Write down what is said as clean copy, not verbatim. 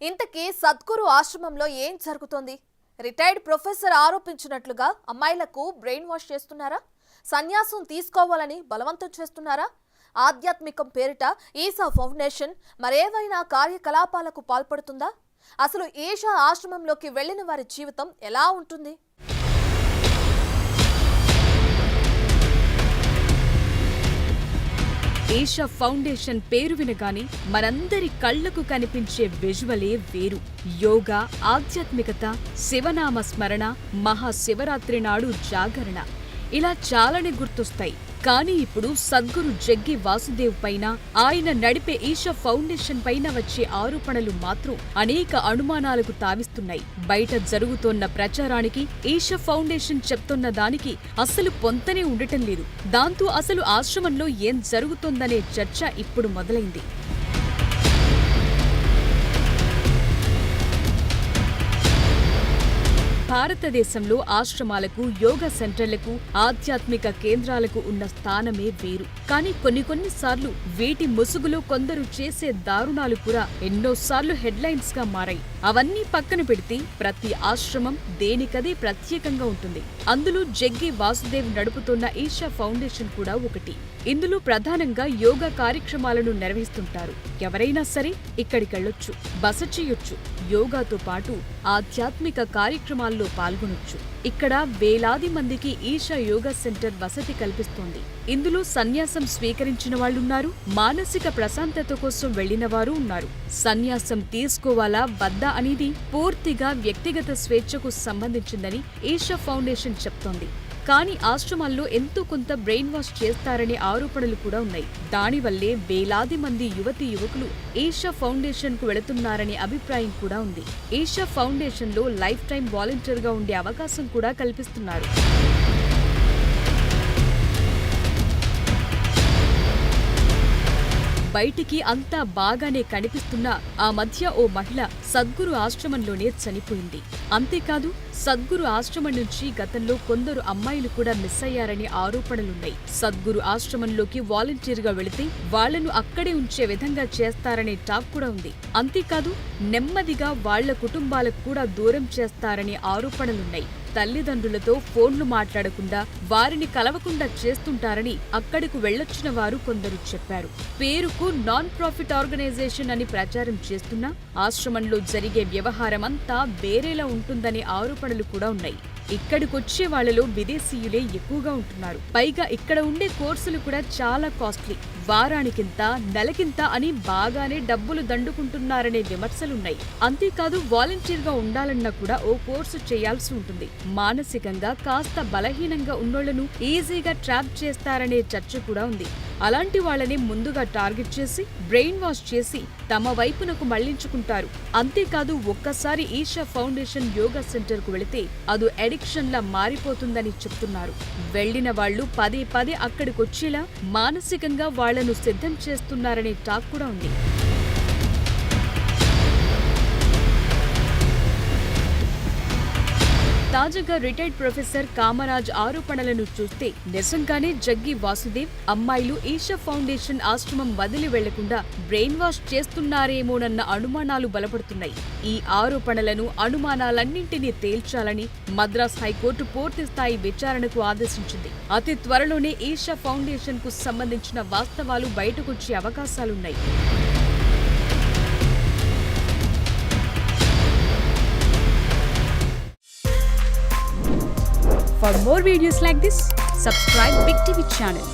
ఇంతకీ సద్గురు ఆశ్రమంలో ఏం జరుగుతోంది? రిటైర్డ్ ప్రొఫెసర్ ఆరోపించినట్లుగా అమ్మాయిలకు బ్రెయిన్ వాష్ చేస్తున్నారా? సన్యాసం తీసుకోవాలని బలవంతం చేస్తున్నారా? ఆధ్యాత్మికం పేరిట ఈశా ఫౌండేషన్ మరేవైనా కార్యకలాపాలకు పాల్పడుతుందా? అసలు ఈశా ఆశ్రమంలోకి వెళ్లిన వారి జీవితం ఎలా ఉంటుంది? ఈశా ఫౌండేషన్ పేరు వినగానే మనందరి కళ్లకు కనిపించే విజువలే వేరు. యోగా, ఆధ్యాత్మికత, శివనామ స్మరణ, మహాశివరాత్రి నాడు జాగరణ, ఇలా చాలానే గుర్తొస్తాయి. కానీ ఇప్పుడు సద్గురు జగ్గి వాసుదేవ్ పైన, ఆయన నడిపే ఈశా ఫౌండేషన్ పైన వచ్చే ఆరోపణలు మాత్రం అనేక అనుమానాలకు తావిస్తున్నాయి. బయట జరుగుతోన్న ప్రచారానికి, ఈశా ఫౌండేషన్ చెప్తున్న దానికి అసలు పొంతనే ఉండటం లేదు. దాంతో అసలు ఆశ్రమంలో ఏం జరుగుతోందనే చర్చ ఇప్పుడు మొదలైంది. భారతదేశంలో ఆశ్రమాలకు, యోగా సెంటర్లకు, ఆధ్యాత్మిక కేంద్రాలకు ఉన్న స్థానమే వేరు. కానీ కొన్నిసార్లు వీటి ముసుగులో కొందరు చేసే దారుణాలు కూడా ఎన్నోసార్లు హెడ్లైన్స్ గా మారాయి. అవన్నీ పక్కన పెడితే ప్రతి ఆశ్రమం దేనికదే ప్రత్యేకంగా ఉంటుంది. అందులో జగ్గి వాసుదేవ్ నడుపుతున్న ఈశా ఫౌండేషన్ కూడా ఒకటి. ఇందులో ప్రధానంగా యోగా కార్యక్రమాలను నిర్వహిస్తుంటారు. ఎవరైనా సరే ఇక్కడికెళ్లొచ్చు, బస చేయొచ్చు, యోగాతో పాటు ఆధ్యాత్మిక కార్యక్రమాల్లో పాల్గొనొచ్చు. ఇక్కడ వేలాది మందికి ఈశా యోగా సెంటర్ వసతి కల్పిస్తోంది. ఇందులో సన్యాసం స్వీకరించిన వాళ్లున్నారు, మానసిక ప్రశాంతత కోసం వెళ్లిన వారు ఉన్నారు. సన్యాసం తీసుకోవాలా వద్దా అనేది పూర్తిగా వ్యక్తిగత స్వేచ్ఛకు సంబంధించిందని ఈశా ఫౌండేషన్ చెప్తోంది. కానీ ఆశ్రమాల్లో ఎంతో కొంత బ్రెయిన్ వాష్ చేస్తారనే ఆరోపణలు కూడా ఉన్నాయి. దానివల్లే వేలాది మంది యువతీ యువకులు ఈశా ఫౌండేషన్ కు వెళుతున్నారనే అభిప్రాయం కూడా ఉంది. ఈశా ఫౌండేషన్ లో లైఫ్ టైం వాలంటీర్ గా ఉండే అవకాశం కూడా కల్పిస్తున్నారు. బయటికి అంతా బాగానే కనిపిస్తున్నా ఆ మధ్య ఓ మహిళ సద్గురు ఆశ్రమంలోనే చనిపోయింది. అంతేకాదు, సద్గురు ఆశ్రమం నుంచి గతంలో కొందరు అమ్మాయిలు కూడా మిస్ అయ్యారనే ఆరోపణలున్నాయి. సద్గురు ఆశ్రమంలోకి వాలంటీర్గా వెళితే వాళ్లను అక్కడే ఉంచే విధంగా చేస్తారనే టాక్ కూడా ఉంది. అంతేకాదు, నెమ్మదిగా వాళ్ల కుటుంబాలకు కూడా దూరం చేస్తారనే ఆరోపణలున్నాయి. తల్లిదండ్రులతో ఫోన్లు మాట్లాడకుండా, వారిని కలవకుండా చేస్తుంటారని అక్కడకు వెళ్లొచ్చిన వారు కొందరు చెప్పారు. పేరుకు నాన్ ప్రాఫిట్ ఆర్గనైజేషన్ అని ప్రచారం చేస్తున్నా ఆశ్రమంలో జరిగే వ్యవహారమంతా వేరేలా ఉంటుందనే ఆరోపణలు కూడా ఉన్నాయి. ఇక్కడికొచ్చే వాళ్లలో విదేశీయులే ఎక్కువగా ఉంటున్నారు. పైగా ఇక్కడ ఉండే కోర్సులు కూడా చాలా కాస్ట్లీ. వారానికింత, నెలకింత అని బాగానే డబ్బులు దండుకుంటున్నారనే విమర్శలున్నాయి. అంతేకాదు, వాలంటీర్గా ఉండాలన్నా కూడా ఓ కోర్సు చేయాల్సి ఉంటుంది. మానసికంగా కాస్త బలహీనంగా ఉన్నోళ్లను ఈజీగా ట్రాప్ చేస్తారనే చర్చ కూడా ఉంది. అలాంటి వాళ్లని ముందుగా టార్గెట్ చేసి బ్రెయిన్ వాష్ చేసి తమ వైపునకు మళ్లించుకుంటారు. అంతేకాదు, ఒక్కసారి ఈశా ఫౌండేషన్ యోగా సెంటర్ కు వెళితే అది అడిక్షన్ లా మారిపోతుందని చెప్తున్నారు. వెళ్లిన వాళ్లు పదే పదే అక్కడికొచ్చేలా మానసికంగా వాళ్లను సిద్ధం చేస్తున్నారనే టాక్ కూడా ఉంది. తాజాగా రిటైర్డ్ ప్రొఫెసర్ కామరాజ్ ఆరోపణలను చూస్తే నిజంగానే జగ్గి వాసుదేవ్ అమ్మాయిలు ఈశా ఫౌండేషన్ ఆశ్రమం వదిలి వెళ్లకుండా బ్రెయిన్ వాష్ చేస్తున్నారేమోనన్న అనుమానాలు బలపడుతున్నాయి. ఈ ఆరోపణలను, అనుమానాలన్నింటినీ తేల్చాలని మద్రాస్ హైకోర్టు పూర్తిస్థాయి విచారణకు ఆదేశించింది. అతి త్వరలోనే ఈశా ఫౌండేషన్ కు సంబంధించిన వాస్తవాలు బయటకొచ్చే అవకాశాలున్నాయి. For more videos like this, subscribe Big TV channel.